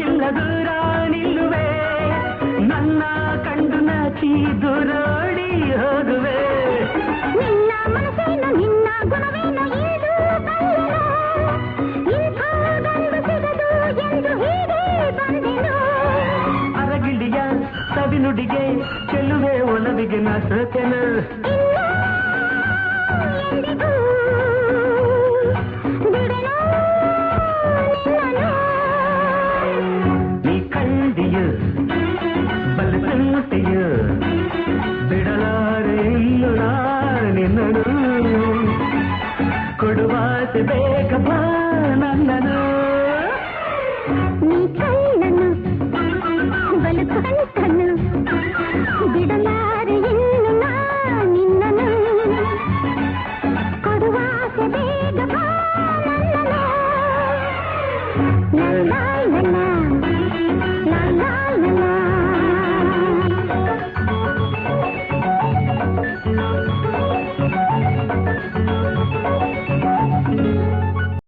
ಮಾತಿಲ್ಲ ದೂರ ನಿಲ್ಲುವೆ ನನ್ನ ಕಂಡು ನಾಚಿ ದೂರೋಡಿ ಹೋಗುವೆ ನಿನ್ನ ಮನಸ್ಸೇನು ನಿನ್ನ ಗುಣವೇನು ಇದು ಇಂಥ ಗಂಡು ಸಿಗದು ಎಂದು ಹೀಗೆ ಬಂದೆನು ಅರಗಿಳಿಯ ಸವಿನುಡಿಗೆ ಚೆಲ್ಲುವೆ ಒಲವಿಗೆ ನಾ ಸೋತೆನು ನೀ ಕಂಡಿಯು ಬಲಸಂತೆಯು ಬಿಡಲಾರೆ ಇನ್ನು ನಿನ್ನನು ಕೊಡುವಾಸೆ ಬೇಗ ಬಾ ನನ್ನನು ನೀ ಕಣ್ಣನು ಬಲು